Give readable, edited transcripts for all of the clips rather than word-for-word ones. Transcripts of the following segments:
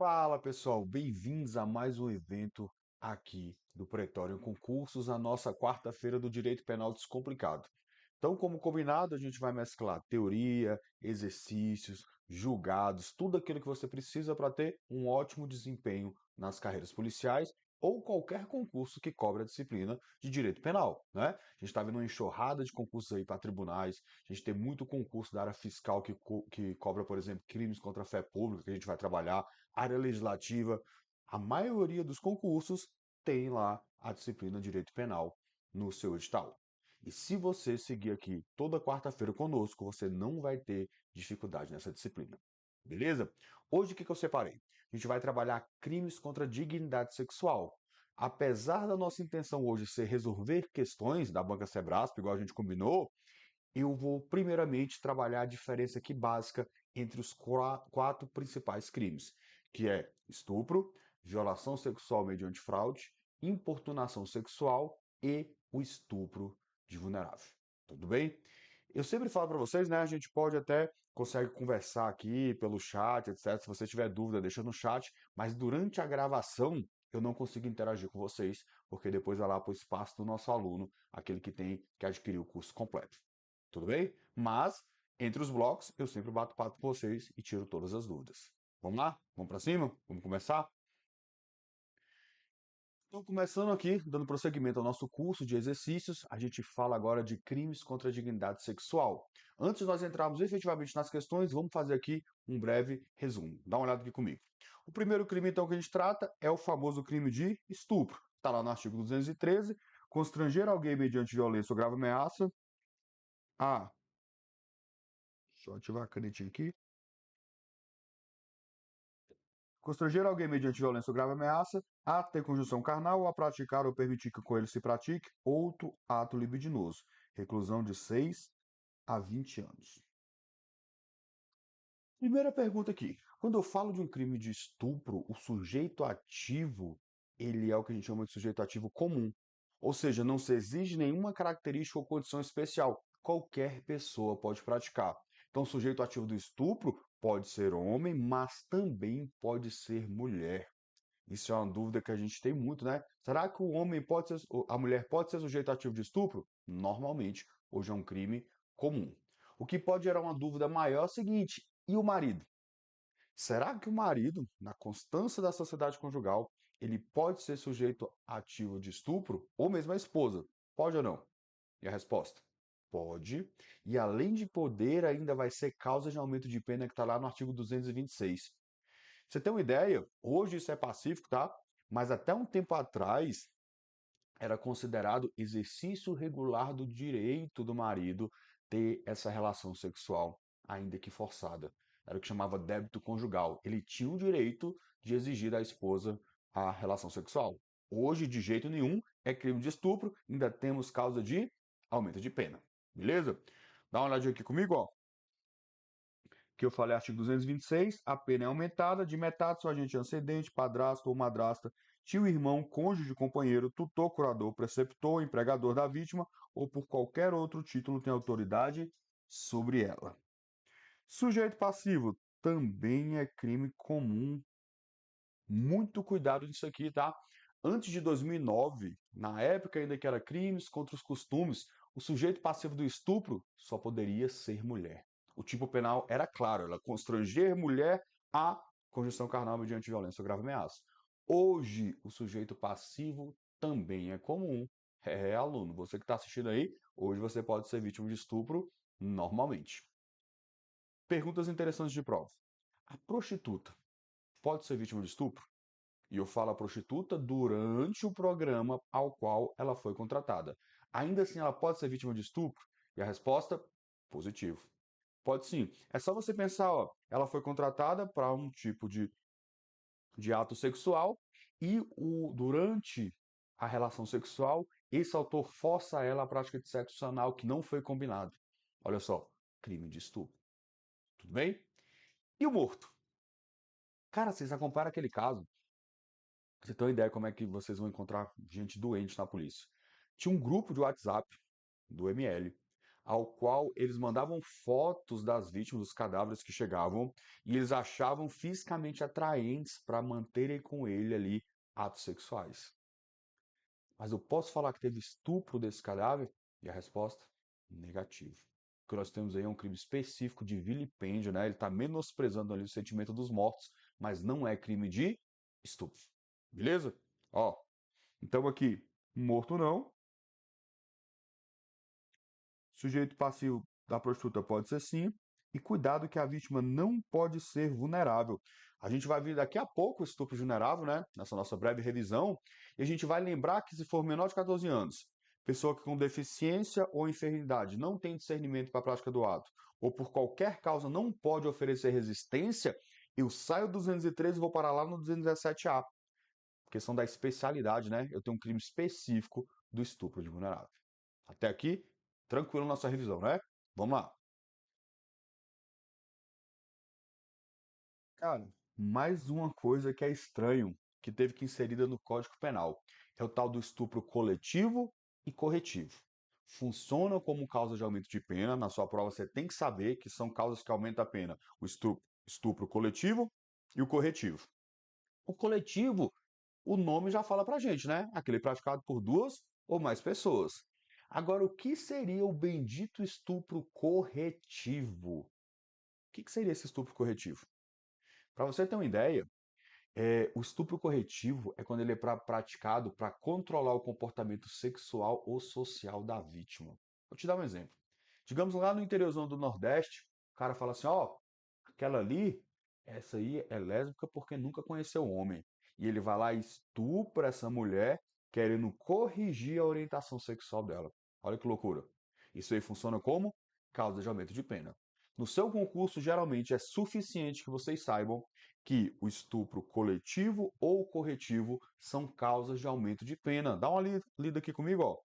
Fala pessoal, bem-vindos a mais um evento aqui do Pretório Concursos, a nossa quarta-feira do Direito Penal Descomplicado. Então, como combinado, a gente vai mesclar teoria, exercícios, julgados, tudo aquilo que você precisa para ter um ótimo desempenho nas carreiras policiais ou qualquer concurso que cobre a disciplina de direito penal, né? A gente está vendo uma enxurrada de concursos aí para tribunais, a gente tem muito concurso da área fiscal que cobra, por exemplo, crimes contra a fé pública, que a gente vai trabalhar, área legislativa. A maioria dos concursos tem lá a disciplina de direito penal no seu edital. E se você seguir aqui toda quarta-feira conosco, você não vai ter dificuldade nessa disciplina. Beleza? Hoje o que eu separei? A gente vai trabalhar crimes contra a dignidade sexual. Apesar da nossa intenção hoje ser resolver questões da Banca Sebrasp, igual a gente combinou, eu vou primeiramente trabalhar a diferença aqui básica entre os quatro principais crimes, que é estupro, violação sexual mediante fraude, importunação sexual e o estupro de vulnerável. Tudo bem? Eu sempre falo para vocês, né? A gente pode até consegue conversar aqui pelo chat, etc. Se você tiver dúvida, deixa no chat. Mas durante a gravação eu não consigo interagir com vocês, porque depois vai lá para o espaço do nosso aluno, aquele que tem que adquirir o curso completo. Tudo bem? Mas entre os blocos eu sempre bato papo com vocês e tiro todas as dúvidas. Vamos lá? Vamos para cima? Vamos começar? Então, começando aqui, dando prosseguimento ao nosso curso de exercícios, a gente fala agora de crimes contra a dignidade sexual. Antes de nós entrarmos efetivamente nas questões, vamos fazer aqui um breve resumo. Dá uma olhada aqui comigo. O primeiro crime, então, que a gente trata é o famoso crime de estupro. Está lá no artigo 213, constranger alguém mediante violência ou grave ameaça. Ah, deixa eu ativar a canetinha aqui. Constranger alguém mediante violência ou grave ameaça a ter conjunção carnal ou a praticar ou permitir que com ele se pratique outro ato libidinoso. Reclusão de 6 a 20 anos. Primeira pergunta aqui. Quando eu falo de um crime de estupro, o sujeito ativo, ele é o que a gente chama de sujeito ativo comum. Ou seja, não se exige nenhuma característica ou condição especial. Qualquer pessoa pode praticar. Então, o sujeito ativo do estupro pode ser homem, mas também pode ser mulher. Isso é uma dúvida que a gente tem muito, né? Será que o homem pode ser, a mulher pode ser sujeito ativo de estupro? Normalmente, hoje é um crime comum. O que pode gerar uma dúvida maior é o seguinte: e o marido? Será que o marido, na constância da sociedade conjugal, ele pode ser sujeito ativo de estupro? Ou mesmo a esposa? Pode ou não? E a resposta? Pode. E além de poder, ainda vai ser causa de aumento de pena que está lá no artigo 226. Você tem uma ideia? Hoje isso é pacífico, tá? Mas até um tempo atrás era considerado exercício regular do direito do marido ter essa relação sexual, ainda que forçada. Era o que chamava débito conjugal. Ele tinha o direito de exigir da esposa a relação sexual. Hoje, de jeito nenhum, é crime de estupro, ainda temos causa de aumento de pena. Beleza? Dá uma olhadinha aqui comigo, ó, que eu falei, artigo 226, a pena é aumentada de metade se o agente antecedente, padrasto ou madrasta, tio, irmão, cônjuge, companheiro, tutor, curador, preceptor, empregador da vítima ou por qualquer outro título tem autoridade sobre ela. Sujeito passivo também é crime comum. Muito cuidado nisso aqui, tá? Antes de 2009, na época ainda que era crimes contra os costumes, o sujeito passivo do estupro só poderia ser mulher. O tipo penal era claro, ela constranger mulher a conjunção carnal mediante violência ou grave ameaça. Hoje, o sujeito passivo também é comum. É, aluno, você que está assistindo aí, hoje você pode ser vítima de estupro normalmente. Perguntas interessantes de prova. A prostituta pode ser vítima de estupro? E eu falo a prostituta durante o programa ao qual ela foi contratada. Ainda assim, ela pode ser vítima de estupro? E a resposta, positivo. Pode sim. É só você pensar, ó, ela foi contratada para um tipo de ato sexual e durante a relação sexual, esse autor força ela à prática de sexo anal que não foi combinado. Olha só, crime de estupro. Tudo bem? E o morto? Cara, vocês acompanharam aquele caso? Você tem uma ideia como é que vocês vão encontrar gente doente na polícia. Tinha um grupo de WhatsApp do ML, ao qual eles mandavam fotos das vítimas, dos cadáveres que chegavam, e eles achavam fisicamente atraentes para manterem com ele ali atos sexuais. Mas eu posso falar que teve estupro desse cadáver? E a resposta? Negativo. O que nós temos aí é um crime específico de vilipêndio, né? Ele está menosprezando ali o sentimento dos mortos, mas não é crime de estupro. Beleza? Ó, então aqui, morto não, sujeito passivo da prostituta pode ser sim, e cuidado que a vítima não pode ser vulnerável. A gente vai ver daqui a pouco o estupro vulnerável, né? Nessa nossa breve revisão, e a gente vai lembrar que se for menor de 14 anos, pessoa que com deficiência ou enfermidade não tem discernimento para a prática do ato, ou por qualquer causa não pode oferecer resistência, eu saio do 213 e vou parar lá no 217A, questão da especialidade, né? Eu tenho um crime específico do estupro de vulnerável. Até aqui, tranquilo nossa revisão, né? Vamos lá. Cara, mais uma coisa que é estranho, que teve que inserida no Código Penal, é o tal do estupro coletivo e corretivo. Funciona como causa de aumento de pena. Na sua prova você tem que saber que são causas que aumentam a pena. O estupro coletivo e o corretivo. O coletivo, o nome já fala pra gente, né? Aquele praticado por duas ou mais pessoas. Agora, o que seria o bendito estupro corretivo? O que seria esse estupro corretivo? Para você ter uma ideia, o estupro corretivo é quando ele é praticado para controlar o comportamento sexual ou social da vítima. Vou te dar um exemplo. Digamos lá no interiorzão do Nordeste, o cara fala assim, ó, aquela ali, essa aí é lésbica porque nunca conheceu homem. E ele vai lá e estupra essa mulher, querendo corrigir a orientação sexual dela. Olha que loucura. Isso aí funciona como causa de aumento de pena. No seu concurso, geralmente é suficiente que vocês saibam que o estupro coletivo ou corretivo são causas de aumento de pena. Dá uma lida aqui comigo, ó.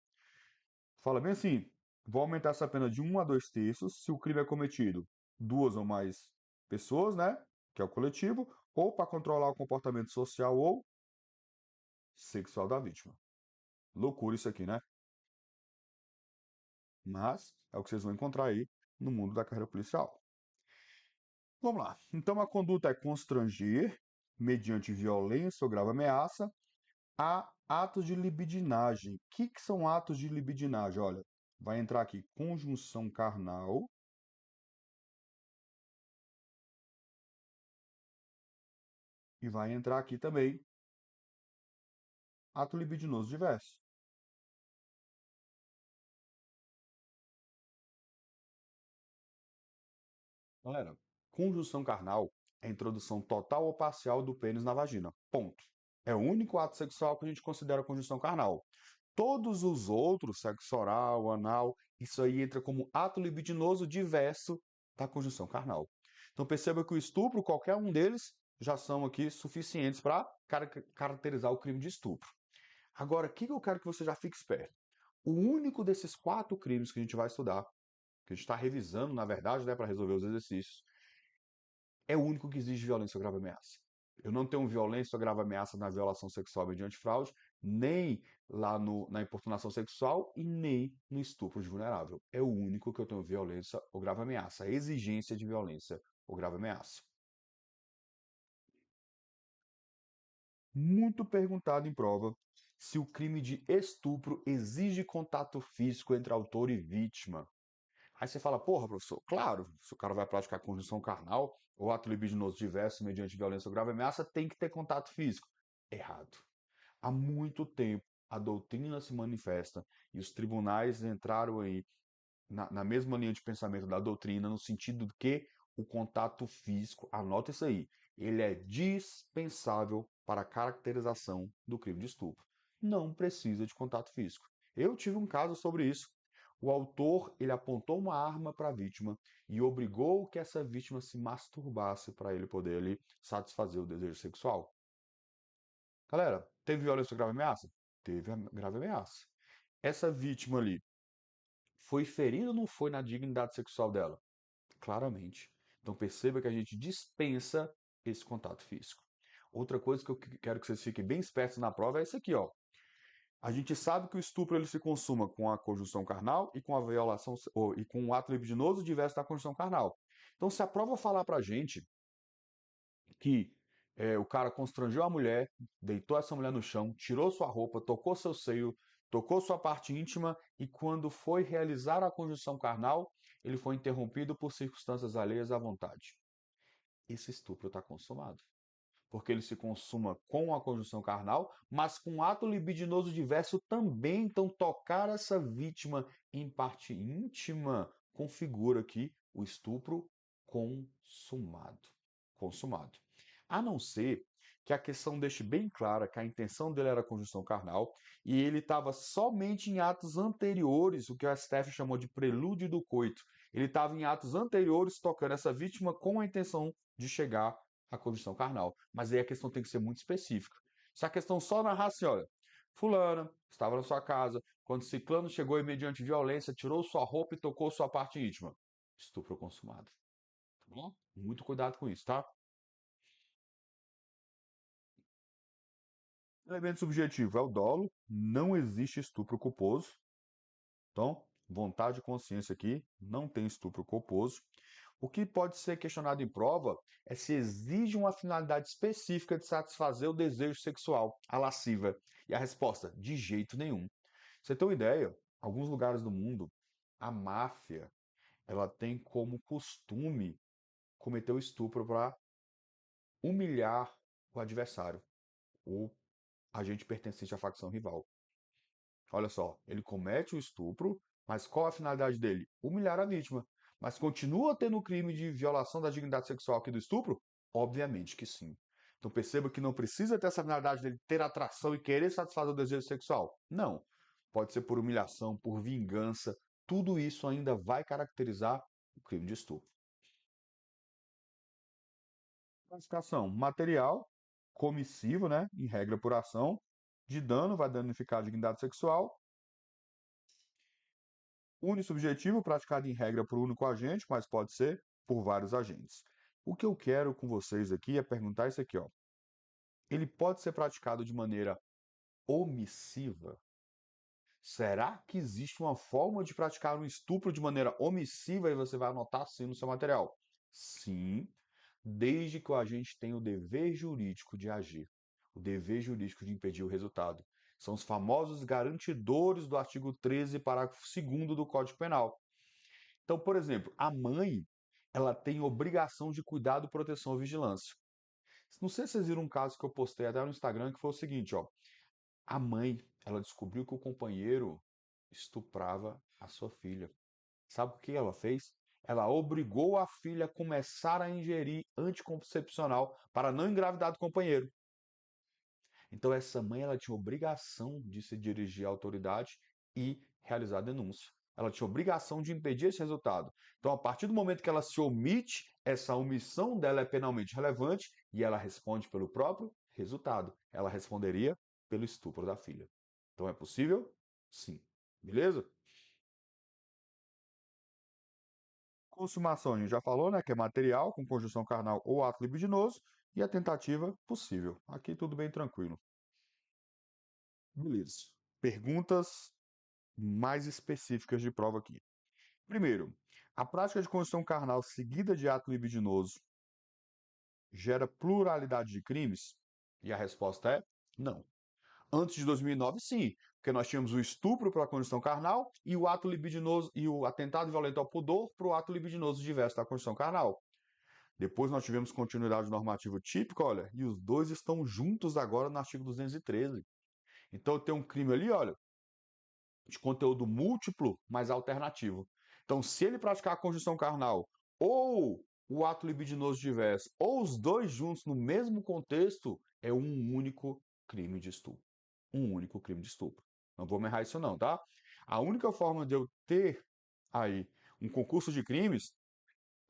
Fala bem assim: vou aumentar essa pena de 1 a 2 terços se o crime é cometido duas ou mais pessoas, né? Que é o coletivo, ou para controlar o comportamento social ou sexual da vítima. Loucura isso aqui, né? Mas é o que vocês vão encontrar aí no mundo da carreira policial. Vamos lá. Então a conduta é constranger, mediante violência ou grave ameaça, a atos de libidinagem. O que são atos de libidinagem? Olha, vai entrar aqui conjunção carnal e vai entrar aqui também ato libidinoso diverso. Galera, conjunção carnal é a introdução total ou parcial do pênis na vagina. Ponto. É o único ato sexual que a gente considera conjunção carnal. Todos os outros, sexo oral, anal, isso aí entra como ato libidinoso diverso da conjunção carnal. Então perceba que o estupro, qualquer um deles, já são aqui suficientes para caracterizar o crime de estupro. Agora, o que eu quero que você já fique esperto? O único desses 4 crimes que a gente vai estudar, que a gente está revisando, na verdade, né, para resolver os exercícios, é o único que exige violência ou grave ameaça. Eu não tenho violência ou grave ameaça na violação sexual mediante fraude, nem lá na importunação sexual e nem no estupro de vulnerável. É o único que eu tenho violência ou grave ameaça, a exigência de violência ou grave ameaça. Muito perguntado em prova se o crime de estupro exige contato físico entre autor e vítima. Aí você fala, porra, professor, claro, se o cara vai praticar conjunção carnal ou ato libidinoso diverso mediante violência ou grave ameaça, tem que ter contato físico. Errado. Há muito tempo a doutrina se manifesta e os tribunais entraram aí na mesma linha de pensamento da doutrina, no sentido de que o contato físico, anota isso aí, ele é dispensável para a caracterização do crime de estupro. Não precisa de contato físico. Eu tive um caso sobre isso. O autor, ele apontou uma arma para a vítima e obrigou que essa vítima se masturbasse para ele poder ali satisfazer o desejo sexual. Galera, teve violência ou grave ameaça? Teve a grave ameaça. Essa vítima ali foi ferida ou não foi na dignidade sexual dela? Claramente. Então perceba que a gente dispensa esse contato físico. Outra coisa que eu quero que vocês fiquem bem espertos na prova é isso aqui, ó. A gente sabe que o estupro ele se consuma com a conjunção carnal e com a violação e com o ato libidinoso diverso da conjunção carnal. Então, se a prova falar pra gente que o cara constrangeu a mulher, deitou essa mulher no chão, tirou sua roupa, tocou seu seio, tocou sua parte íntima e quando foi realizar a conjunção carnal, ele foi interrompido por circunstâncias alheias à vontade. Esse estupro está consumado porque ele se consuma com a conjunção carnal, mas com ato libidinoso diverso também. Então, tocar essa vítima em parte íntima configura aqui o estupro consumado. Consumado. A não ser que a questão deixe bem clara que a intenção dele era a conjunção carnal e ele estava somente em atos anteriores, o que o STF chamou de prelúdio do coito. Ele estava em atos anteriores tocando essa vítima com a intenção de chegar à conjunção carnal. Mas aí a questão tem que ser muito específica. Se a questão só narrar assim, olha, fulana estava na sua casa, quando ciclano chegou e mediante violência tirou sua roupa e tocou sua parte íntima. Estupro consumado. Tá bom? Muito cuidado com isso, tá? Elemento subjetivo é o dolo, não existe estupro culposo. Então, vontade e consciência aqui, não tem estupro culposo. O que pode ser questionado em prova é se exige uma finalidade específica de satisfazer o desejo sexual, a lasciva. E a resposta, de jeito nenhum. Você tem uma ideia? Alguns lugares do mundo, a máfia, ela tem como costume cometer o estupro para humilhar o adversário, ou agente pertencente à facção rival. Olha só, ele comete o estupro, mas qual a finalidade dele? Humilhar a vítima. Mas continua tendo o crime de violação da dignidade sexual aqui do estupro? Obviamente que sim. Então perceba que não precisa ter essa finalidade dele ter atração e querer satisfazer o desejo sexual. Não. Pode ser por humilhação, por vingança. Tudo isso ainda vai caracterizar o crime de estupro. Classificação: material, comissivo, né? Em regra por ação, de dano, vai danificar a dignidade sexual. Unissubjetivo, praticado em regra por um único agente, mas pode ser por vários agentes. O que eu quero com vocês aqui é perguntar isso aqui, ó. Ele pode ser praticado de maneira omissiva? Será que existe uma forma de praticar um estupro de maneira omissiva e você vai anotar assim no seu material? Sim, desde que o agente tenha o dever jurídico de agir, o dever jurídico de impedir o resultado. São os famosos garantidores do artigo 13, parágrafo 2º do Código Penal. Então, por exemplo, a mãe, ela tem obrigação de cuidado, proteção e vigilância. Não sei se vocês viram um caso que eu postei até no Instagram, que foi o seguinte, ó. A mãe, ela descobriu que o companheiro estuprava a sua filha. Sabe o que ela fez? Ela obrigou a filha a começar a ingerir anticoncepcional para não engravidar do companheiro. Então essa mãe ela tinha obrigação de se dirigir à autoridade e realizar a denúncia. Ela tinha obrigação de impedir esse resultado. Então, a partir do momento que ela se omite, essa omissão dela é penalmente relevante e ela responde pelo próprio resultado. Ela responderia pelo estupro da filha. Então, é possível? Sim. Beleza? Consumação, a gente já falou, né? Que é material com conjunção carnal ou ato libidinoso. E a tentativa possível. Aqui tudo bem tranquilo. Beleza. Perguntas mais específicas de prova aqui. Primeiro, a prática de conjunção carnal seguida de ato libidinoso gera pluralidade de crimes? E a resposta é não. Antes de 2009, sim, porque nós tínhamos o estupro para a conjunção carnal e o ato libidinoso e o atentado violento ao pudor para o ato libidinoso diverso da conjunção carnal. Depois nós tivemos continuidade normativa típica, olha, e os dois estão juntos agora no artigo 213. Então tem um crime ali, olha, de conteúdo múltiplo, mas alternativo. Então, se ele praticar a conjunção carnal ou o ato libidinoso diverso, ou os dois juntos no mesmo contexto, é um único crime de estupro. Um único crime de estupro. Não vou me errar isso não, tá? A única forma de eu ter aí um concurso de crimes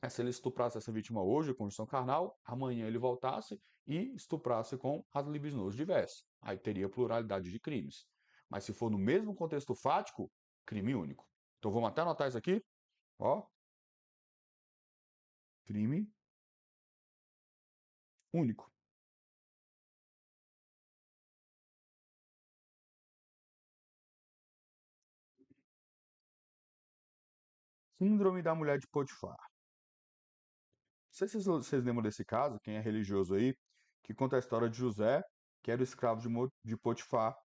é se ele estuprasse essa vítima hoje, conjunção carnal, amanhã ele voltasse e estuprasse com ato libidinoso diverso. Aí teria pluralidade de crimes. Mas se for no mesmo contexto fático, crime único. Então vamos até anotar isso aqui. Ó, crime único. Síndrome da mulher de Potifar. Não sei se vocês lembram desse caso, quem é religioso aí, que conta a história de José, que era o escravo de Potifar.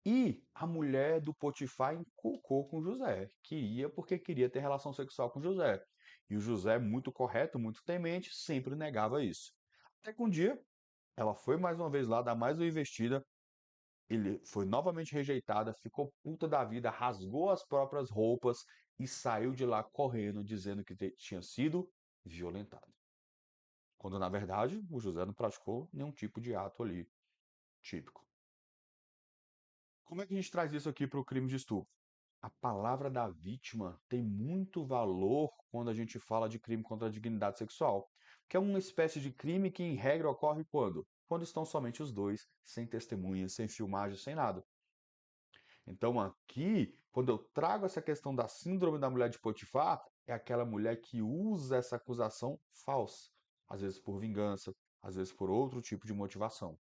E a mulher do Potifar encucou com José. Queria porque queria ter relação sexual com José. E o José, muito correto, muito temente, sempre negava isso. Até que um dia, ela foi mais uma vez lá dar mais uma investida. Ele foi novamente rejeitada, ficou puta da vida, rasgou as próprias roupas e saiu de lá correndo, dizendo que tinha sido violentado. Quando, na verdade, o José não praticou nenhum tipo de ato ali típico. Como é que a gente traz isso aqui para o crime de estupro? A palavra da vítima tem muito valor quando a gente fala de crime contra a dignidade sexual, que é uma espécie de crime que, em regra, ocorre quando? Quando estão somente os dois, sem testemunhas, sem filmagem, sem nada. Então, aqui, quando eu trago essa questão da síndrome da mulher de Potifar, é aquela mulher que usa essa acusação falsa, às vezes por vingança, às vezes por outro tipo de motivação.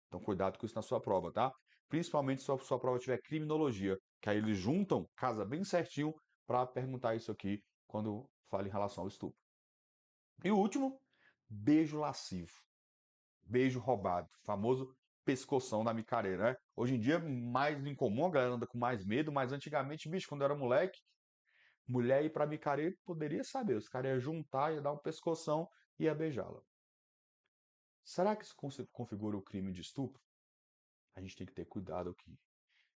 Então, cuidado com isso na sua prova, tá? Principalmente se a sua prova tiver criminologia, que aí eles juntam, casa bem certinho, para perguntar isso aqui quando fala em relação ao estupro. E o último, beijo lascivo, beijo roubado, famoso pescoção da micareira, né? Hoje em dia, mais incomum, a galera anda com mais medo, mas antigamente, bicho, quando eu era moleque, mulher ir pra micareira poderia saber, os caras iam juntar, ia dar um pescoção e ia beijá-la. Será que isso configura o crime de estupro? A gente tem que ter cuidado aqui.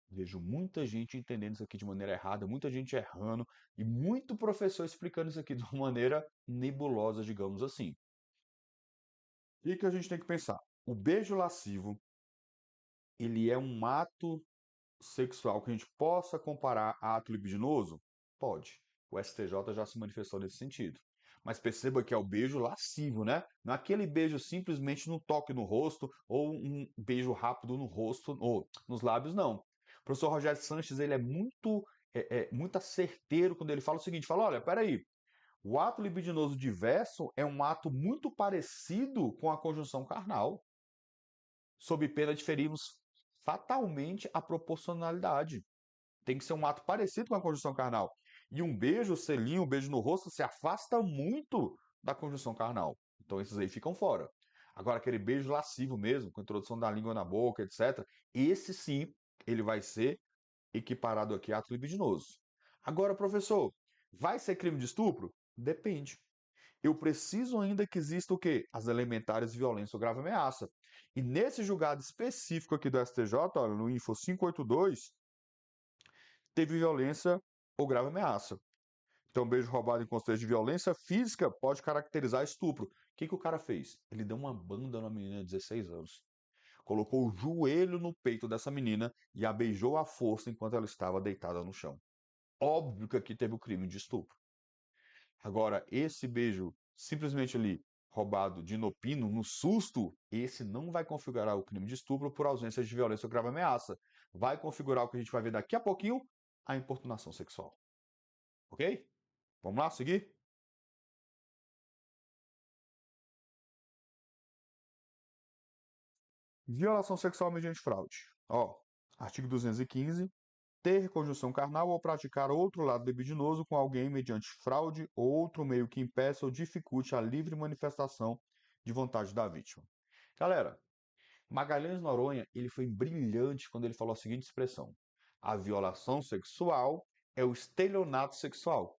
Vejo muita gente entendendo isso aqui de maneira errada, muita gente errando e muito professor explicando isso aqui de uma maneira nebulosa, digamos assim. E que a gente tem que pensar? O beijo lascivo, ele é um ato sexual que a gente possa comparar a ato libidinoso? Pode. O STJ já se manifestou nesse sentido. Mas perceba que é o beijo lascivo, né? Não é aquele beijo simplesmente no toque no rosto ou um beijo rápido no rosto ou nos lábios, não. O professor Rogério Sanches ele é muito certeiro quando ele fala o seguinte: fala, olha, peraí, o ato libidinoso diverso é um ato muito parecido com a conjunção carnal, sob pena de ferirmos fatalmente a proporcionalidade. Tem que ser um ato parecido com a conjunção carnal. E um beijo, selinho, um beijo no rosto, se afasta muito da conjunção carnal. Então esses aí ficam fora. Agora, aquele beijo lascivo mesmo, com introdução da língua na boca, etc., esse sim, ele vai ser equiparado aqui a ato libidinoso. Agora, professor, vai ser crime de estupro? Depende. Eu preciso ainda que exista o quê? As elementares de violência ou grave ameaça. E nesse julgado específico aqui do STJ, olha, no Info 582, teve violência ou grave ameaça. Então, beijo roubado em contexto de violência física pode caracterizar estupro. O que o cara fez? Ele deu uma banda na menina de 16 anos. Colocou o joelho no peito dessa menina e a beijou à força enquanto ela estava deitada no chão. Óbvio que aqui teve o crime de estupro. Agora, esse beijo simplesmente ali roubado de inopino, no susto, esse não vai configurar o crime de estupro por ausência de violência ou grave ameaça. Vai configurar o que a gente vai ver daqui a pouquinho, a importunação sexual. Ok? Vamos lá, seguir? Violação sexual mediante fraude. Ó, artigo 215. Ter conjunção carnal ou praticar outro lado libidinoso com alguém mediante fraude ou outro meio que impeça ou dificulte a livre manifestação de vontade da vítima. Galera, Magalhães Noronha, ele foi brilhante quando ele falou a seguinte expressão: a violação sexual é o estelionato sexual.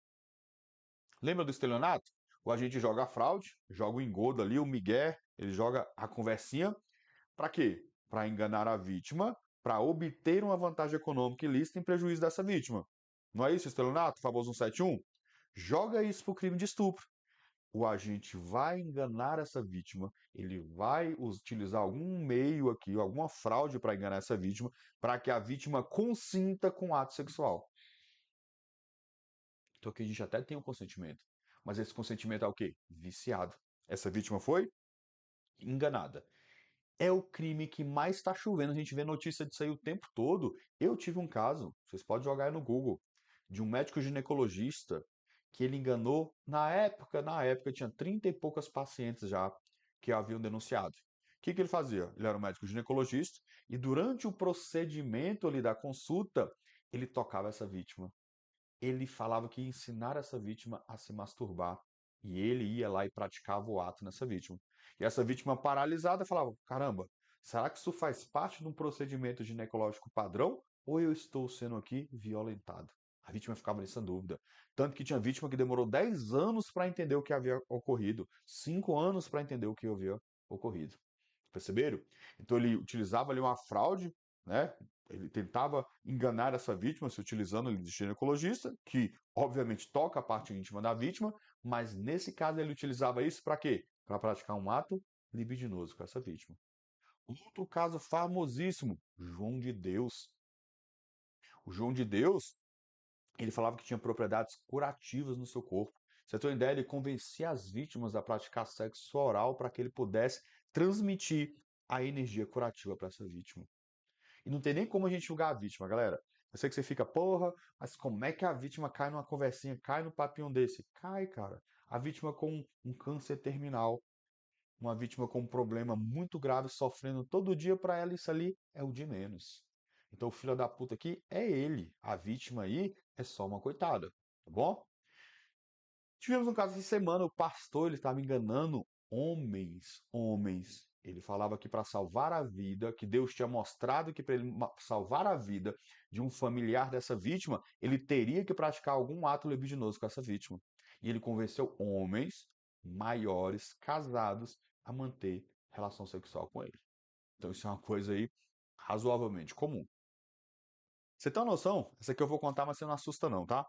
Lembra do estelionato? O agente joga a fraude, joga o engodo ali, o migué, ele joga a conversinha. Para quê? Para enganar a vítima, para obter uma vantagem econômica ilícita em prejuízo dessa vítima. Não é isso, estelionato? Famoso 171? Joga isso para o crime de estupro. O agente vai enganar essa vítima, ele vai utilizar algum meio aqui, alguma fraude para enganar essa vítima, para que a vítima consinta com o ato sexual. Então aqui a gente até tem um consentimento. Mas esse consentimento é o quê? Viciado. Essa vítima foi enganada. É o crime que mais está chovendo. A gente vê notícia disso aí o tempo todo. Eu tive um caso, vocês podem jogar aí no Google, de um médico ginecologista que ele enganou, na época tinha 30 e poucas pacientes já que haviam denunciado. O que ele fazia? Ele era um médico ginecologista e durante o procedimento ali da consulta, ele tocava essa vítima. ele falava que ia ensinar essa vítima a se masturbar. E ele ia lá e praticava o ato nessa vítima. E essa vítima paralisada falava: caramba, será que isso faz parte de um procedimento ginecológico padrão? Ou eu estou sendo aqui violentado? A vítima ficava nessa dúvida. Tanto que tinha vítima que demorou 10 anos para entender o que havia ocorrido, 5 anos para entender o que havia ocorrido. Perceberam? Então ele utilizava ali uma fraude, né? Ele tentava enganar essa vítima se utilizando ali de ginecologista, que obviamente toca a parte íntima da vítima, mas nesse caso ele utilizava isso para quê? Para praticar um ato libidinoso com essa vítima. Outro caso famosíssimo, João de Deus. O João de Deus, ele falava que tinha propriedades curativas no seu corpo. Você tem uma ideia? Ele convencia as vítimas a praticar sexo oral para que ele pudesse transmitir a energia curativa para essa vítima. E não tem nem como a gente julgar a vítima, galera. Eu sei que você fica, porra, mas como é que a vítima cai numa conversinha, cai no papinho desse? Cai, cara. A vítima com um câncer terminal, uma vítima com um problema muito grave, sofrendo todo dia para ela, isso ali é o de menos. Então o filho da puta aqui é ele. A vítima aí é só uma coitada, tá bom? Tivemos um caso essa semana, o pastor ele estava enganando homens. Ele falava que para salvar a vida, que Deus tinha mostrado que para ele salvar a vida de um familiar dessa vítima, ele teria que praticar algum ato libidinoso com essa vítima. E ele convenceu homens maiores, casados, a manter relação sexual com ele. Então isso é uma coisa aí razoavelmente comum. Você tem uma noção? Essa aqui eu vou contar, mas você não assusta não, tá?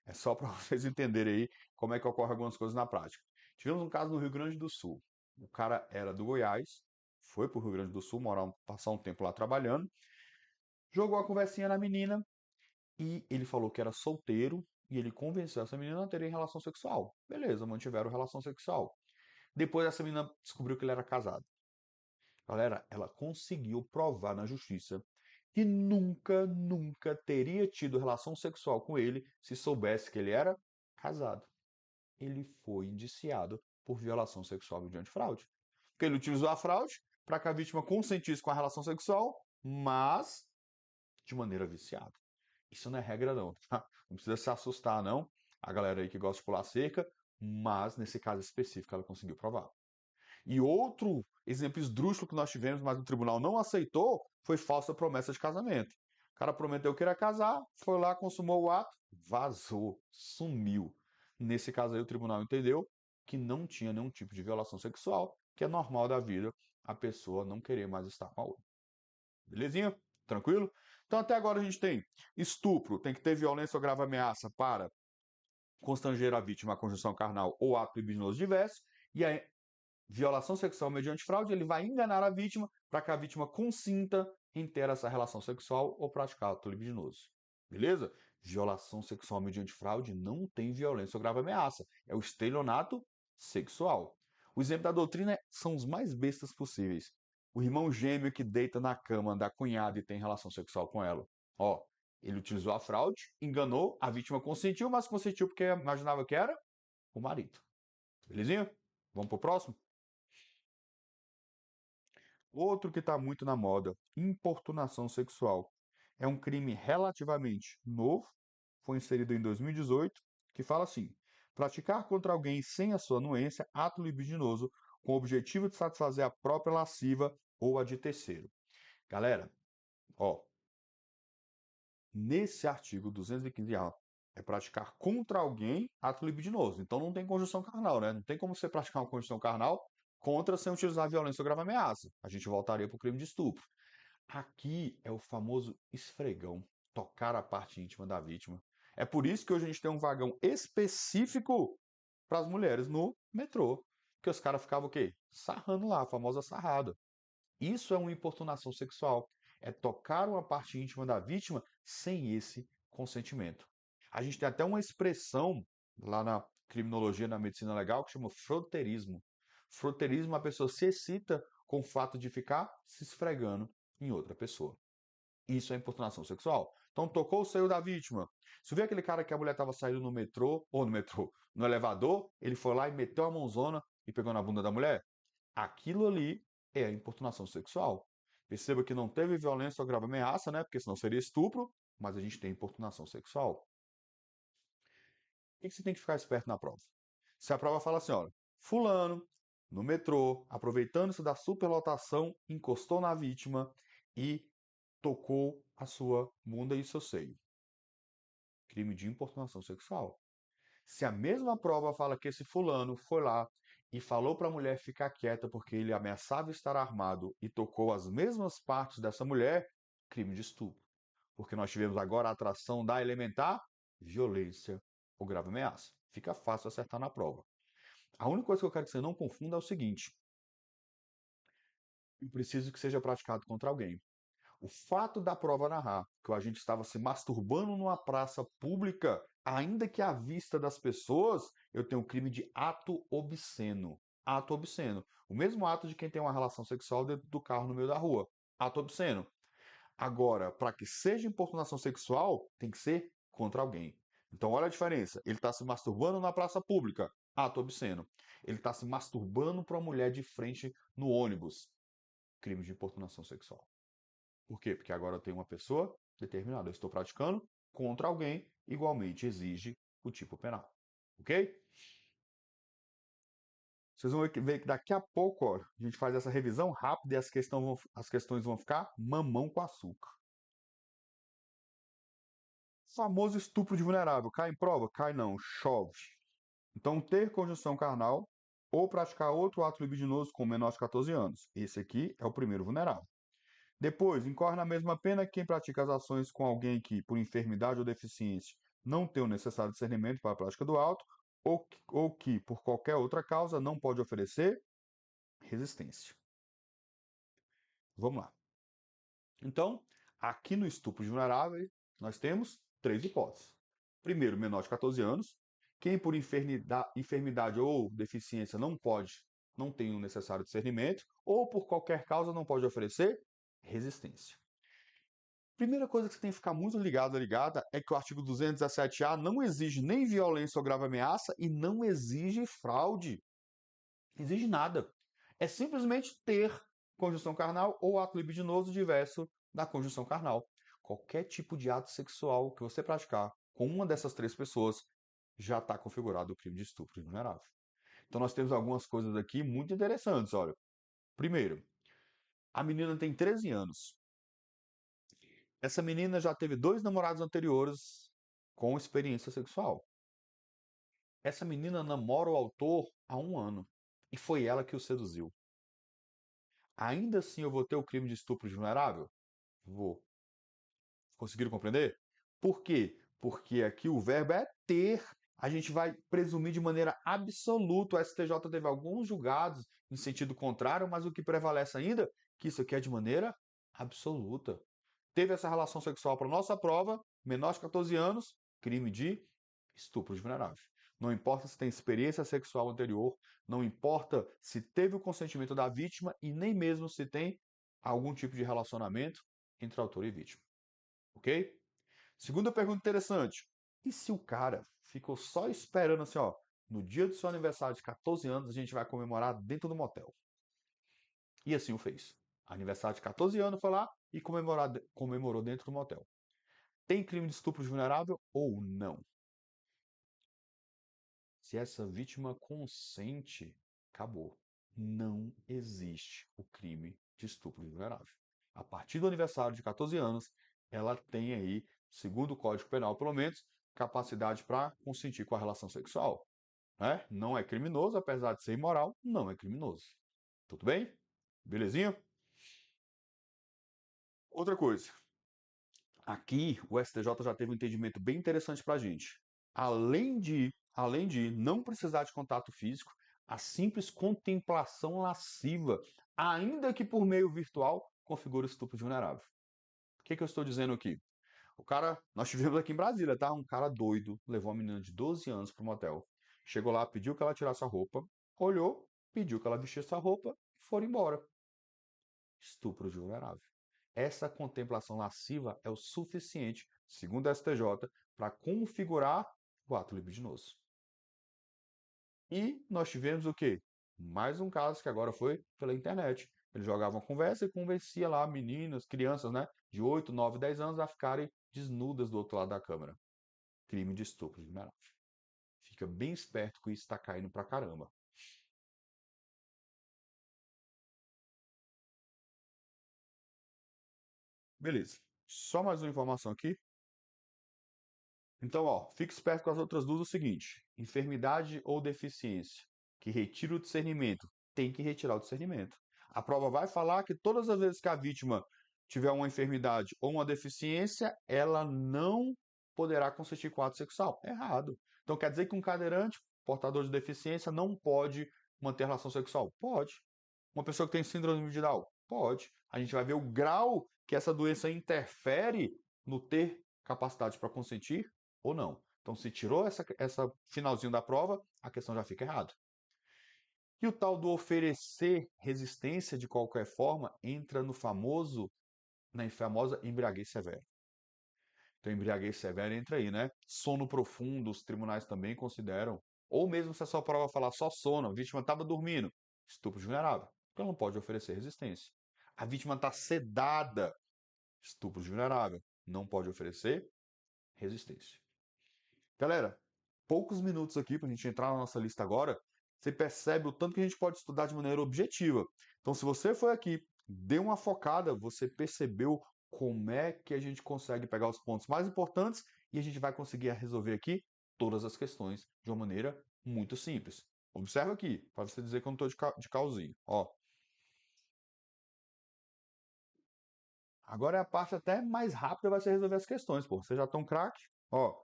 É só para vocês entenderem aí como é que ocorre algumas coisas na prática. Tivemos um caso no Rio Grande do Sul. O cara era do Goiás, foi para o Rio Grande do Sul, passar um tempo lá trabalhando, jogou a conversinha na menina e ele falou que era solteiro e ele convenceu essa menina a terem relação sexual. Beleza, mantiveram relação sexual. Depois essa menina descobriu que ele era casado. Galera, ela conseguiu provar na justiça que nunca teria tido relação sexual com ele se soubesse que ele era casado. Ele foi indiciado por violação sexual mediante fraude. Porque ele utilizou a fraude para que a vítima consentisse com a relação sexual, mas de maneira viciada. Isso não é regra não, tá? Não precisa se assustar não, a galera aí que gosta de pular cerca, mas nesse caso específico ela conseguiu provar. E outro exemplo esdrúxulo que nós tivemos, mas o tribunal não aceitou, foi falsa promessa de casamento. O cara prometeu que ia casar, foi lá, consumou o ato, vazou, sumiu. Nesse caso aí, o tribunal entendeu que não tinha nenhum tipo de violação sexual, que é normal da vida a pessoa não querer mais estar com a outra. Belezinha? Tranquilo? Então, até agora a gente tem estupro, tem que ter violência ou grave ameaça para constranger a vítima à conjunção carnal ou ato libidinoso diverso, e a violação sexual mediante fraude, ele vai enganar a vítima para que a vítima consinta em ter essa relação sexual ou praticar ato libidinoso. Beleza? Violação sexual mediante fraude não tem violência ou grave ameaça. É o estelionato sexual. O exemplo da doutrina são os mais bestas possíveis. O irmão gêmeo que deita na cama da cunhada e tem relação sexual com ela. Ó, ele utilizou a fraude, enganou, a vítima consentiu, mas consentiu porque imaginava que era o marido. Belezinha? Vamos pro próximo? Outro que está muito na moda, importunação sexual. É um crime relativamente novo, foi inserido em 2018, que fala assim: praticar contra alguém sem a sua anuência ato libidinoso com o objetivo de satisfazer a própria lasciva ou a de terceiro. Galera, ó, nesse artigo 215A é praticar contra alguém ato libidinoso. Então não tem conjunção carnal, né? Não tem como você praticar uma conjunção carnal contra sem utilizar violência ou grave ameaça. A gente voltaria para o crime de estupro. Aqui é o famoso esfregão, tocar a parte íntima da vítima. É por isso que hoje a gente tem um vagão específico para as mulheres no metrô. Porque os caras ficavam o quê? Sarrando lá, a famosa sarrada. Isso é uma importunação sexual. É tocar uma parte íntima da vítima sem esse consentimento. A gente tem até uma expressão lá na criminologia, na medicina legal, que chama frotteirismo. Frotteirismo, a pessoa se excita com o fato de ficar se esfregando em outra pessoa. Isso é importunação sexual. Então, tocou o seio da vítima. Se vê aquele cara que a mulher estava saindo no metrô, ou no elevador, ele foi lá e meteu a mãozona e pegou na bunda da mulher, aquilo ali é a importunação sexual. Perceba que não teve violência ou grave ameaça, né? Porque senão seria estupro, mas a gente tem importunação sexual. que você tem que ficar esperto na prova? Se a prova fala assim, olha, fulano, no metrô, aproveitando-se da superlotação, encostou na vítima e tocou a sua bunda e seu seio. Crime de importunação sexual. Se a mesma prova fala que esse fulano foi lá e falou para a mulher ficar quieta porque ele ameaçava estar armado e tocou as mesmas partes dessa mulher, crime de estupro. Porque nós tivemos agora a atração da elementar violência ou grave ameaça. Fica fácil acertar na prova. A única coisa que eu quero que você não confunda é o seguinte: eu preciso que seja praticado contra alguém. O fato da prova narrar que o agente estava se masturbando numa praça pública, ainda que à vista das pessoas, eu tenho um crime de ato obsceno. Ato obsceno. O mesmo ato de quem tem uma relação sexual dentro do carro no meio da rua. Ato obsceno. Agora, para que seja importunação sexual, tem que ser contra alguém. Então, olha a diferença. Ele está se masturbando na praça pública. Ato obsceno. Ele está se masturbando para uma mulher de frente no ônibus. Crime de importunação sexual. Por quê? Porque agora eu tenho uma pessoa determinada. Eu estou praticando contra alguém, igualmente exige o tipo penal. Ok? Vocês vão ver que daqui a pouco, ó, a gente faz essa revisão rápida e as questões vão ficar mamão com açúcar. Famoso estupro de vulnerável. Cai em prova? Cai não, chove. Então, ter conjunção carnal ou praticar outro ato libidinoso com menor de 14 anos. Esse aqui é o primeiro vulnerável. Depois, incorre na mesma pena quem pratica as ações com alguém que, por enfermidade ou deficiência, não tem o necessário discernimento para a prática do auto, ou que, por qualquer outra causa, não pode oferecer resistência. Vamos lá. Então, aqui no estupro de vulnerável, nós temos três hipóteses. Primeiro, menor de 14 anos. Quem por enfermidade ou deficiência não tem o necessário discernimento, ou por qualquer causa não pode oferecer resistência. Primeira coisa que você tem que ficar muito ligada é que o artigo 217-A não exige nem violência ou grave ameaça e não exige fraude. Exige nada. É simplesmente ter conjunção carnal ou ato libidinoso diverso da conjunção carnal. Qualquer tipo de ato sexual que você praticar com uma dessas três pessoas já está configurado o crime de estupro vulnerável. Então nós temos algumas coisas aqui muito interessantes, olha. Primeiro, a menina tem 13 anos. Essa menina já teve 2 namorados anteriores com experiência sexual. Essa menina namora o autor há 1 ano e foi ela que o seduziu. Ainda assim eu vou ter o crime de estupro de vulnerável? Vou. Conseguiram compreender? Por quê? Porque aqui o verbo é ter. A gente vai presumir de maneira absoluta. O STJ teve alguns julgados em sentido contrário, mas o que prevalece ainda é que isso aqui é de maneira absoluta. Teve essa relação sexual para nossa prova, menor de 14 anos, crime de estupro de vulnerável. Não importa se tem experiência sexual anterior, não importa se teve o consentimento da vítima e nem mesmo se tem algum tipo de relacionamento entre autor e vítima. Ok? Segunda pergunta interessante. E se o cara ficou só esperando assim, ó, no dia do seu aniversário de 14 anos a gente vai comemorar dentro do motel? E assim o fez. Aniversário de 14 anos foi lá e comemorou dentro do motel. Tem crime de estupro de vulnerável ou não? Se essa vítima consente, acabou. Não existe o crime de estupro de vulnerável. A partir do aniversário de 14 anos, ela tem aí, segundo o Código Penal, pelo menos, capacidade para consentir com a relação sexual. Né? Não é criminoso, apesar de ser imoral, não é criminoso. Tudo bem? Belezinha? Outra coisa. Aqui, o STJ já teve um entendimento bem interessante para a gente. Além de não precisar de contato físico, a simples contemplação lasciva, ainda que por meio virtual, configura estupro de vulnerável. O que eu estou dizendo aqui? O cara, nós tivemos aqui em Brasília, tá? Um cara doido levou uma menina de 12 anos para um motel. Chegou lá, pediu que ela tirasse a roupa, olhou, pediu que ela vestisse a roupa e foram embora. Estupro de vulnerável. Essa contemplação lasciva é o suficiente, segundo a STJ, para configurar o ato libidinoso. E nós tivemos o quê? Mais um caso que agora foi pela internet. Ele jogava uma conversa e convencia lá meninas, crianças, né, de 8, 9, 10 anos a ficarem desnudas do outro lado da câmera. Crime de estupro de vulnerável. Fica bem esperto que isso está caindo pra caramba. Beleza. Só mais uma informação aqui. Então, ó, fique esperto com as outras duas, é o seguinte: enfermidade ou deficiência que retira o discernimento, tem que retirar o discernimento. A prova vai falar que todas as vezes que a vítima tiver uma enfermidade ou uma deficiência, ela não poderá consentir com ato sexual. Errado. Então quer dizer que um cadeirante, portador de deficiência, não pode manter relação sexual? Pode. Uma pessoa que tem síndrome de Down? Pode. A gente vai ver o grau que essa doença interfere no ter capacidade para consentir ou não. Então, se tirou essa finalzinho da prova, a questão já fica errada. E o tal do oferecer resistência de qualquer forma entra na famosa embriaguez severa. Então, embriaguez severa entra aí, né? Sono profundo, os tribunais também consideram. Ou mesmo se a sua prova falar só sono, a vítima estava dormindo, estupro de vulnerável. Então, não pode oferecer resistência. A vítima está sedada, estupro de vulnerável. Não pode oferecer resistência. Galera, poucos minutos aqui para a gente entrar na nossa lista agora. Você percebe o tanto que a gente pode estudar de maneira objetiva. Então, se você foi aqui, deu uma focada, você percebeu como é que a gente consegue pegar os pontos mais importantes e a gente vai conseguir resolver aqui todas as questões de uma maneira muito simples. Observa aqui, para você dizer que eu não estou de causinho. Ó, agora é a parte até mais rápida vai ser resolver as questões, pô. Vocês já estão craque? Ó,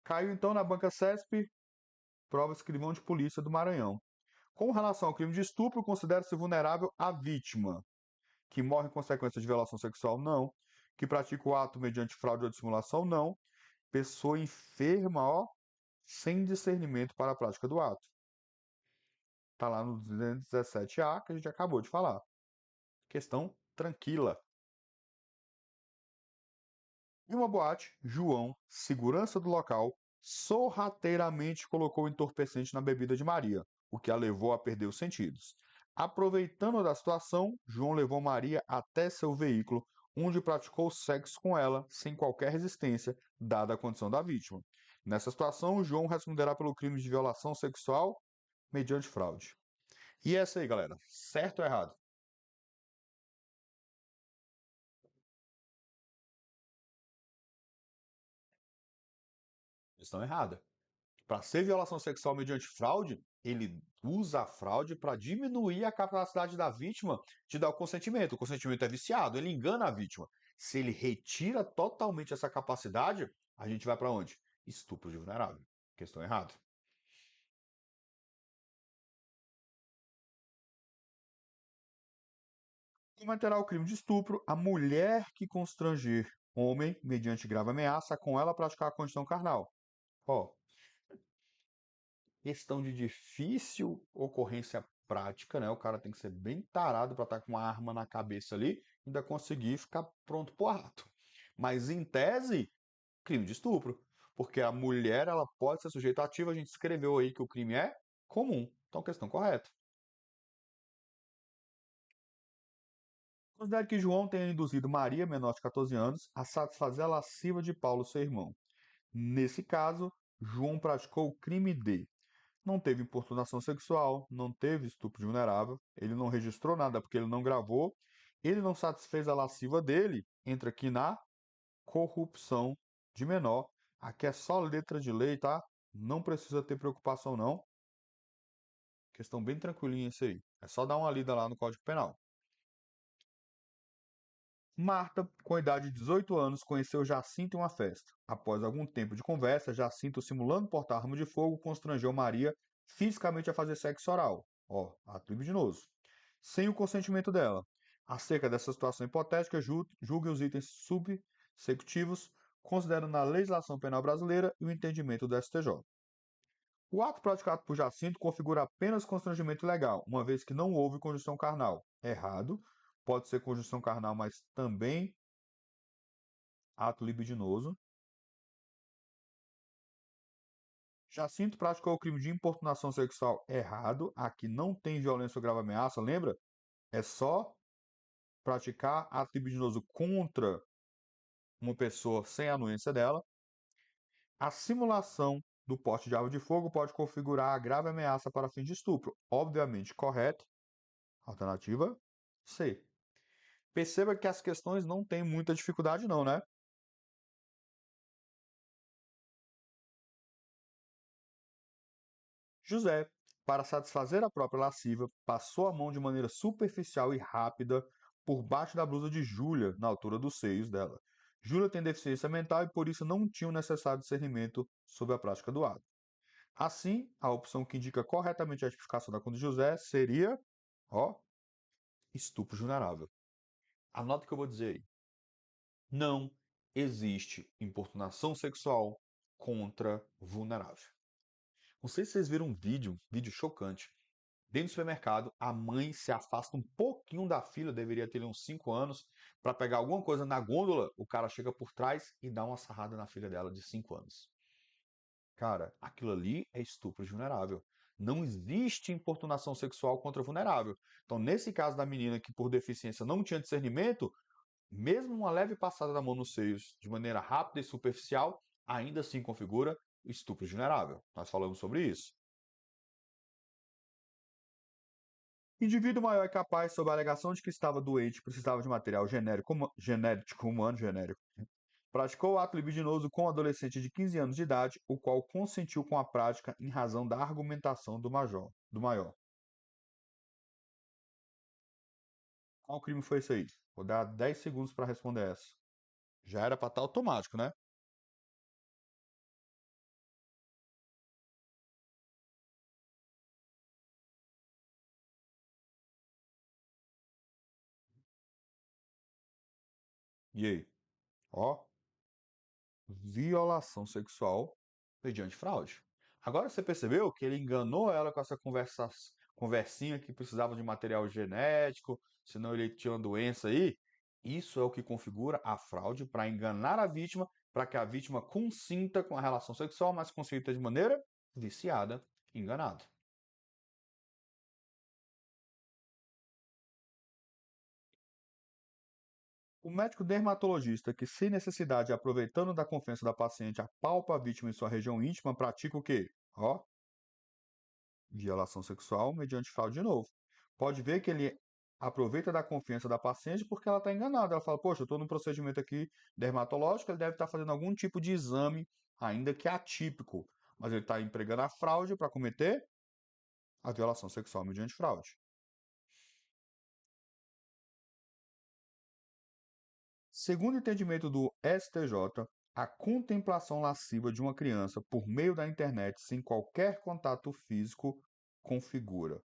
caiu então na banca CESP, prova escrivão de polícia do Maranhão. Com relação ao crime de estupro, considera-se vulnerável a vítima, que morre em consequência de violação sexual, não. Que pratica o ato mediante fraude ou dissimulação, não. Pessoa enferma, ó, sem discernimento para a prática do ato. Está lá no 217A, que a gente acabou de falar. Questão tranquila. Em uma boate, João, segurança do local, sorrateiramente colocou entorpecente na bebida de Maria, o que a levou a perder os sentidos. Aproveitando da situação, João levou Maria até seu veículo, onde praticou sexo com ela sem qualquer resistência, dada a condição da vítima. Nessa situação, João responderá pelo crime de violação sexual mediante fraude. E essa aí, galera, certo ou errado? Questão errada. Para ser violação sexual mediante fraude, ele usa a fraude para diminuir a capacidade da vítima de dar o consentimento. O consentimento é viciado, ele engana a vítima. Se ele retira totalmente essa capacidade, a gente vai para onde? Estupro de vulnerável. Questão errada. Cometerá o crime de estupro a mulher que constranger homem mediante grave ameaça com ela praticar a condição carnal. Ó, questão de difícil ocorrência prática, né? O cara tem que ser bem tarado para estar com uma arma na cabeça ali e ainda conseguir ficar pronto pro ato. Mas em tese, crime de estupro, porque a mulher ela pode ser sujeito ativo, a gente escreveu aí que o crime é comum. Então, questão correta. Considere que João tenha induzido Maria, menor de 14 anos, a satisfazer a lasciva de Paulo, seu irmão. Nesse caso, João praticou o crime de não teve importunação sexual, não teve estupro de vulnerável, ele não registrou nada porque ele não gravou, ele não satisfez a lasciva dele, entra aqui na corrupção de menor. Aqui é só letra de lei, tá? Não precisa ter preocupação, não. Questão bem tranquilinha isso aí. É só dar uma lida lá no Código Penal. Marta, com a idade de 18 anos, conheceu Jacinto em uma festa. Após algum tempo de conversa, Jacinto, simulando portar arma de fogo, constrangeu Maria fisicamente a fazer sexo oral. Ó, ato libidinoso. Sem o consentimento dela. Acerca dessa situação hipotética, julgue os itens subsecutivos, considerando a legislação penal brasileira e o entendimento do STJ. O ato praticado por Jacinto configura apenas constrangimento legal, uma vez que não houve conjunção carnal. Errado. Pode ser conjunção carnal, mas também ato libidinoso. Jacinto praticou o crime de importunação sexual. Errado. Aqui não tem violência ou grave ameaça, lembra? É só praticar ato libidinoso contra uma pessoa sem a anuência dela. A simulação do porte de arma de fogo pode configurar a grave ameaça para fins de estupro. Obviamente correto. Alternativa C. Perceba que as questões não têm muita dificuldade não, né? José, para satisfazer a própria lasciva, passou a mão de maneira superficial e rápida por baixo da blusa de Júlia, na altura dos seios dela. Júlia tem deficiência mental e por isso não tinha o necessário discernimento sobre a prática do ato. Assim, a opção que indica corretamente a tipificação da conta de José seria, ó, estupro vulnerável. Anota o que eu vou dizer aí. Não existe importunação sexual contra vulnerável. Não sei se vocês viram um vídeo chocante. Dentro do supermercado, a mãe se afasta um pouquinho da fila, deveria ter uns 5 anos, para pegar alguma coisa na gôndola. O cara chega por trás e dá uma sarrada na filha dela de 5 anos. Cara, aquilo ali é estupro de vulnerável. Não existe importunação sexual contra vulnerável. Então, nesse caso da menina que por deficiência não tinha discernimento, mesmo uma leve passada da mão nos seios de maneira rápida e superficial, ainda assim configura estupro de vulnerável. Nós falamos sobre isso. Indivíduo maior e capaz, sob a alegação de que estava doente e precisava de material genético humano genérico, praticou o ato libidinoso com um adolescente de 15 anos de idade, o qual consentiu com a prática em razão da argumentação do maior. Qual crime foi esse aí? Vou dar 10 segundos para responder essa. Já era para estar automático, né? E aí? Ó, violação sexual mediante fraude. Agora você percebeu que ele enganou ela com essa conversinha que precisava de material genético, senão ele tinha uma doença aí? Isso é o que configura a fraude para enganar a vítima, para que a vítima consinta com a relação sexual, mas consinta de maneira viciada, enganada. O médico dermatologista que, sem necessidade, aproveitando da confiança da paciente, apalpa a vítima em sua região íntima, pratica o quê? Ó, violação sexual mediante fraude de novo. Pode ver que ele aproveita da confiança da paciente porque ela está enganada. Ela fala, poxa, eu estou num procedimento aqui dermatológico, ele deve estar fazendo algum tipo de exame, ainda que atípico. Mas ele está empregando a fraude para cometer a violação sexual mediante fraude. Segundo o entendimento do STJ, a contemplação lasciva de uma criança por meio da internet sem qualquer contato físico configura.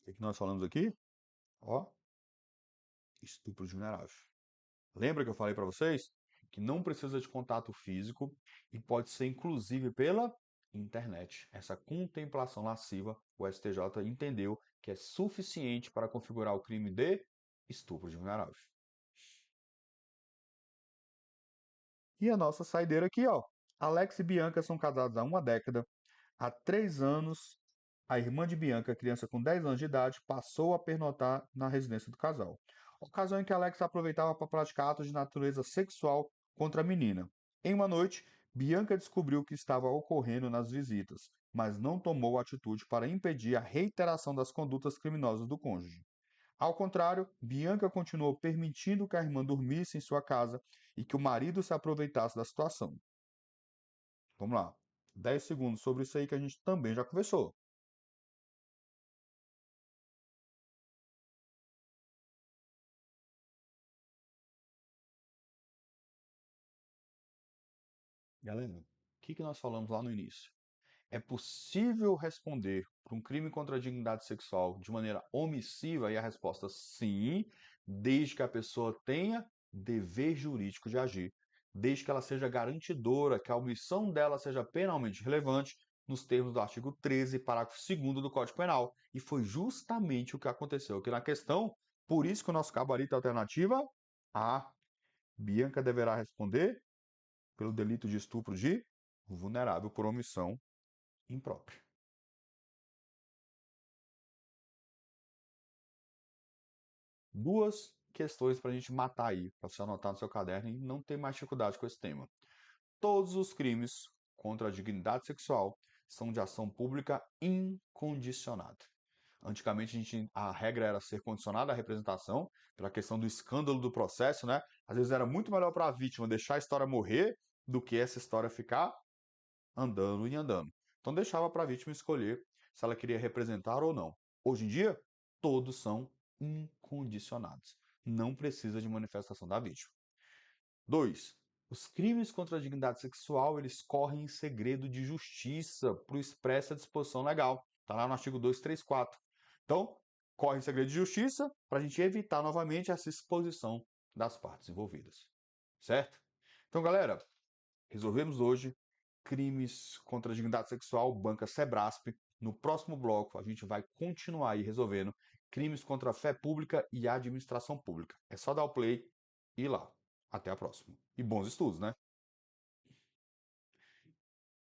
O que nós falamos aqui? Ó, estupro de vulnerável. Lembra que eu falei para vocês que não precisa de contato físico e pode ser inclusive pela internet. Essa contemplação lasciva, o STJ entendeu que é suficiente para configurar o crime de estupro de vulnerável. E a nossa saideira aqui, ó. Alex e Bianca são casados há uma década. Há 3 anos, a irmã de Bianca, criança com 10 anos de idade, passou a pernotar na residência do casal. Ocasião em que Alex aproveitava para praticar atos de natureza sexual contra a menina. Em uma noite, Bianca descobriu o que estava ocorrendo nas visitas, mas não tomou atitude para impedir a reiteração das condutas criminosas do cônjuge. Ao contrário, Bianca continuou permitindo que a irmã dormisse em sua casa e que o marido se aproveitasse da situação. Vamos lá. 10 segundos sobre isso aí que a gente também já conversou. Galera, o que nós falamos lá no início? É possível responder por um crime contra a dignidade sexual de maneira omissiva? E a resposta sim, desde que a pessoa tenha dever jurídico de agir, desde que ela seja garantidora, que a omissão dela seja penalmente relevante, nos termos do artigo 13, parágrafo 2º do Código Penal. E foi justamente o que aconteceu aqui na questão, por isso que o nosso gabarito é alternativa A. Bianca deverá responder pelo delito de estupro de vulnerável por omissão imprópria. Duas questões para a gente matar aí, para você anotar no seu caderno e não ter mais dificuldade com esse tema. Todos os crimes contra a dignidade sexual são de ação pública incondicionada. Antigamente a regra era ser condicionada à representação, pela questão do escândalo do processo, né? Às vezes era muito melhor para a vítima deixar a história morrer do que essa história ficar andando e andando. Então deixava para a vítima escolher se ela queria representar ou não. Hoje em dia, todos são incondicionados. Não precisa de manifestação da vítima. 2. Os crimes contra a dignidade sexual, eles correm em segredo de justiça por expressa disposição legal. Está lá no artigo 234. Então, corre em segredo de justiça para a gente evitar novamente essa exposição das partes envolvidas. Certo? Então, galera, resolvemos hoje crimes contra a dignidade sexual, banca Sebrasp. No próximo bloco, a gente vai continuar aí resolvendo crimes contra a fé pública e a administração pública. É só dar o play e ir lá. Até a próxima. E bons estudos, né?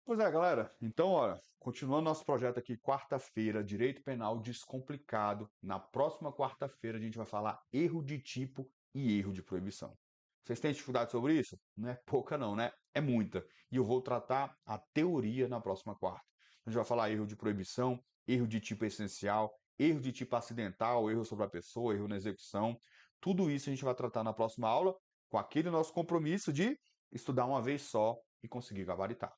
Pois é, galera. Então, olha, continuando nosso projeto aqui, quarta-feira, Direito Penal Descomplicado. Na próxima quarta-feira, a gente vai falar erro de tipo e erro de proibição. Vocês têm dificuldade sobre isso? Não é pouca, não, né? É muita. E eu vou tratar a teoria na próxima quarta. A gente vai falar erro de proibição, erro de tipo essencial, erro de tipo acidental, erro sobre a pessoa, erro na execução. Tudo isso a gente vai tratar na próxima aula, com aquele nosso compromisso de estudar uma vez só e conseguir gabaritar.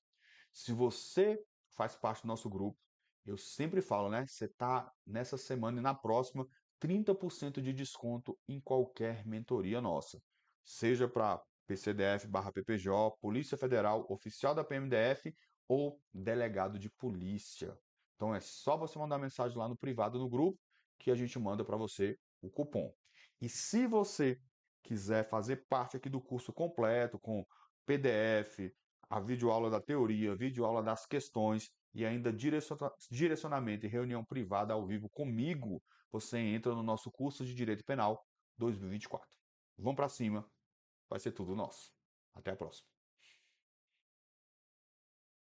Se você faz parte do nosso grupo, eu sempre falo, né? Você tá nessa semana e na próxima, 30% de desconto em qualquer mentoria nossa. Seja para PCDF/PPJ, Polícia Federal, oficial da PMDF ou delegado de polícia. Então é só você mandar mensagem lá no privado no grupo que a gente manda para você o cupom. E se você quiser fazer parte aqui do curso completo com PDF, a videoaula da teoria, videoaula das questões e ainda direcionamento e reunião privada ao vivo comigo, você entra no nosso curso de Direito Penal 2024. Vamos para cima, vai ser tudo nosso. Até a próxima.